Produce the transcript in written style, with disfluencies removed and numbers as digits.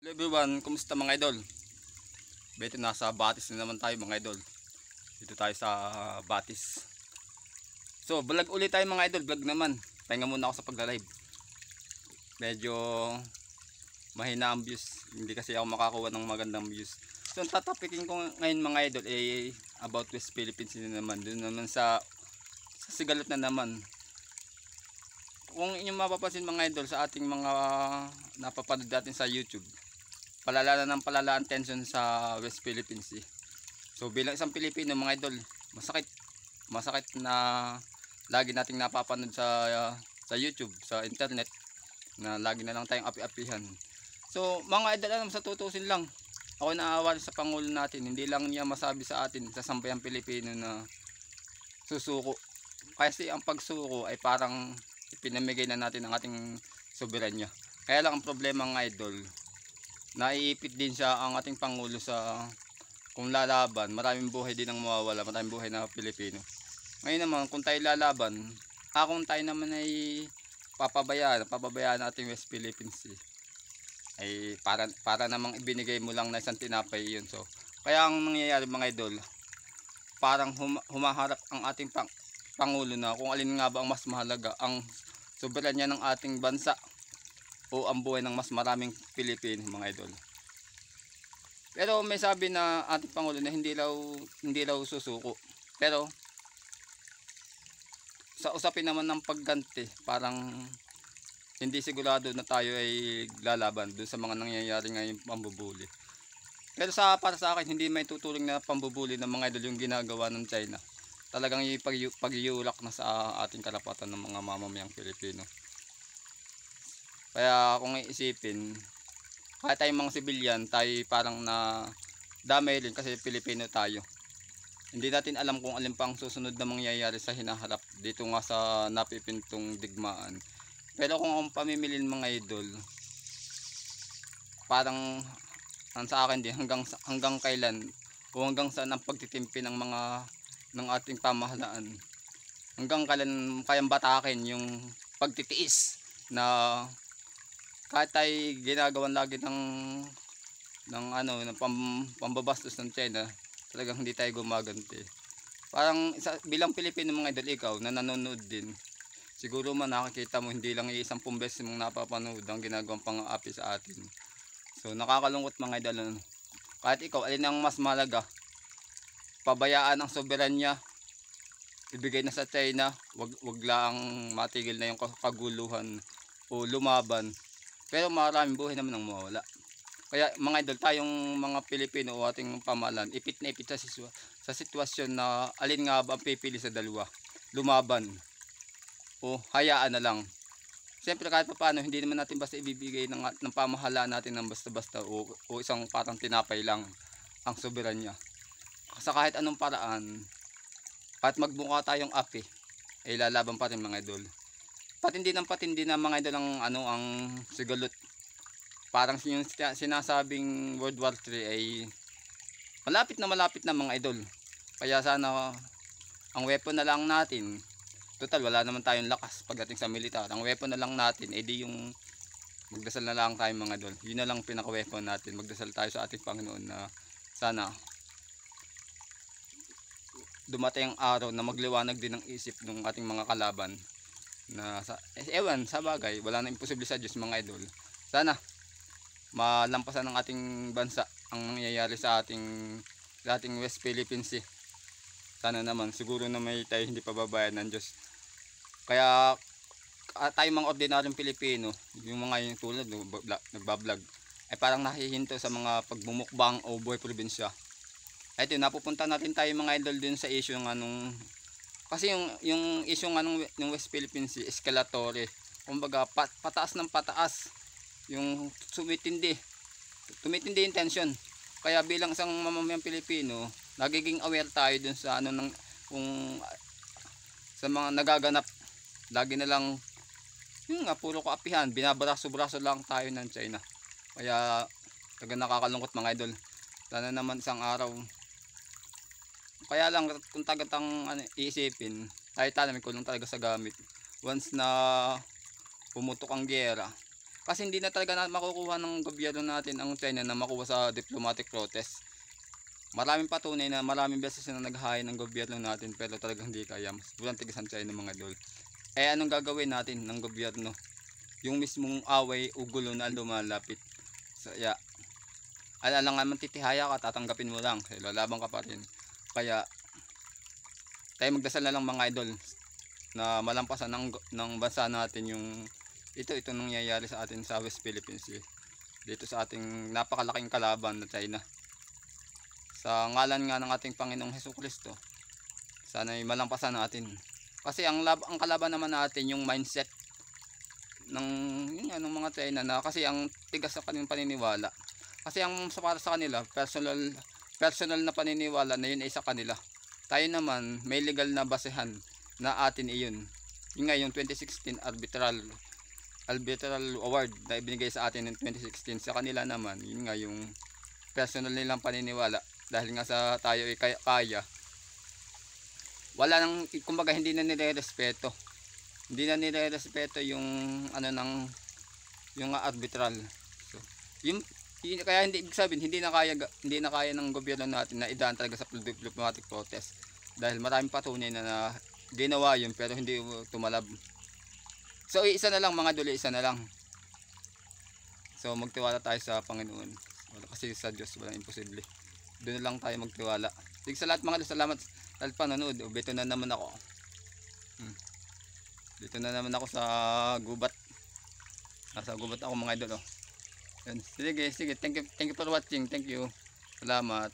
Hello everyone, kumusta mga idol? Beto nasa Batis na naman tayo mga idol. Dito tayo sa Batis. So, vlog ulit tayo mga idol, vlog naman. Pahinga muna ako sa pagla-live. Medyo mahina ang views, hindi kasi ako makakuha ng magandang views. So, ang tatapikin ko ngayon mga idol ay about West Philippines na naman. Doon naman sa Sigalot na naman. Kung inyong mapapansin mga idol sa ating mga napapanood natin sa YouTube, palala ng palala ang tension sa West Philippines Sea. So bilang isang Pilipino mga idol, masakit na lagi nating napapanood sa YouTube, sa internet na lagi na lang tayong api-apihan. So mga idol, alam, sa tutusin lang, ako naawa sa Pangulo natin, hindi lang niya masabi sa atin, sa sambayang Pilipino na susuko. Kasi ang pagsuko ay parang ipinamigay na natin ang ating soberanya. Kaya lang ang problema ng idol, naiipit din siya ang ating Pangulo sa kung lalaban, maraming buhay din ang mawawala, maraming buhay na Pilipino. Ngayon naman, kung tayo lalaban, kung tayo naman ay papabayaan natin West Philippines Sea, ay para namang ibinigay mo lang na isang tinapay yun. So, kaya ang nangyayari mga idol, parang humaharap ang ating Pangulo na kung alin nga ba ang mas mahalaga, ang soberanya ng ating bansa o ang buhay ng mas maraming Pilipino mga idol. Pero may sabi na ating Pangulo na hindi raw susuko. Pero sa usapin naman ng pagganti, parang hindi sigurado na tayo ay lalaban doon sa mga nangyayari ngayon pambubuli. Pero para sa akin, hindi may tuturing na pambubuli ng mga idol yung ginagawa ng China. Talagang pag-iulak na sa ating karapatan ng mga mamamayang Pilipino. Kaya kung iisipin, kahit tayong mga sibilyan, tayo parang na damay rin kasi Pilipino tayo. Hindi natin alam kung alin pang susunod na mangyayari sa hinaharap dito nga sa napipintong digmaan. Pero kung ang pamimilin mga idol, parang ang sa akin din hanggang kailan o hanggang saan ang pagtitimpi ng ating pamahalaan. Hanggang kailan kayang batakin yung pagtitiis na kahit tayo ginagawan lagi ng pambabastos ng China, talagang hindi tayo gumaganti. Parang bilang Pilipino mga idol, ikaw na nanonood din, siguro man nakikita mo hindi lang isang beses mong napapanood ang ginagawang pang-aapi sa atin. So nakakalungkot mga idol, kahit ikaw alin ang mas mahalaga, pabayaan ang soberanya, ibigay na sa China, wag lang matigil na yung kaguluhan o lumaban. Pero maraming buhay naman ang mawala. Kaya mga idol, tayong mga Pilipino o ating pamahalaan, ipit na ipit sa sitwasyon na alin nga ba ang pipili sa dalawa, lumaban o hayaan na lang. Siyempre kahit paano, hindi naman natin basta ibibigay ng pamahalaan natin ng basta-basta o isang parang tinapay lang ang soberanya. Sa kahit anong paraan, kahit magmukha tayong api, ay lalaban pa rin mga idol. Patindi na mga idol ang Sigalot. Parang yung sinasabing World War 3 ay malapit na mga idol. Kaya sana ang weapon na lang natin, total wala naman tayong lakas pagdating sa militar. Ang weapon na lang natin ay di yung magdasal na lang tayo mga idol. Yun na lang pinaka weapon natin. Magdasal tayo sa ating Panginoon na sana dumating ang araw na magliwanag din ang isip ng ating mga kalaban. Na ewan, sa bagay, wala na imposible sa Diyos mga idol. Sana malampasan ng ating bansa ang nangyayari sa ating West Philippines Sea. Sana naman, siguro na may tayo hindi pababayaan ng Diyos. Kaya tayo mga ordinaryong Pilipino, yung mga yung tulad nagbablog, ay parang nahihinto sa mga pagmumukbang o buhay probinsya. Ito, napupunta natin tayo mga idol dun sa issue ng kasi yung issue ng West Philippines Sea, escalatory. Kumbaga pataas ng pataas yung tumitindi yung tension. Kaya bilang isang mamamayang Pilipino, nagiging aware tayo dun sa kung sa mga nagaganap. Lagi na lang yung puro kaapihan, binabaraso-braso lang tayo ng China. Kaya talaga nakakalungkot mga idol. Sana naman isang araw, kaya lang kung tagatang iisipin, tayo may kulong talaga sa gamit. Once na pumutok ang giyera, Kasi hindi na talaga makukuha ng gobyerno natin ang China na makuha sa diplomatic protest. Maraming patunay na maraming beses na naghahain ng gobyerno natin pero talagang hindi kaya. Mas bulang tigasan China mga idol. Eh anong gagawin natin ng gobyerno? Yung mismong away o gulo na lumalapit. So yeah, alang nga titihaya ka, tatanggapin mo lang. Kasi lalaban ka pa rin. Kaya tayo magdasal na lang mga idol na malampasan ng bansa natin yung ito nangyayari sa atin sa West Philippines Sea. Dito sa ating napakalaking kalaban na China. Sa ngalan nga ng ating Panginoong Hesukristo, sana ay malampasan natin. Kasi ang kalaban naman natin yung mindset ng ng mga China na kasi ang tigas sa kanilang paniniwala. Kasi ang para sa kanila, personal na paniniwala na yun ay sa kanila. Tayo naman may legal na basehan na atin iyon. Yung nga yung 2016 arbitral award na ibinigay sa atin ng 2016, sa kanila naman yun nga yung personal nilang paniniwala. Dahil nga sa tayo ay kaya, wala nang, kumbaga hindi na nire-respeto yung ano ng yung arbitral. So yung kaya hindi ibig sabihin hindi na kaya ng gobyerno natin na idaan talaga sa diplomatic protest, dahil maraming patunay na ginawa yun pero hindi tumalab. So isa na lang mga idol, isa na lang. So magtiwala tayo sa Panginoon. Kasi sa Diyos walang imposible. Doon na lang tayo magtiwala. Sige sa lahat mga idol, salamat sa panonood. Dito na naman ako. Dito na naman ako sa gubat. Nasa gubat ako mga idol. Sige, thank you for watching. Thank you. Salamat.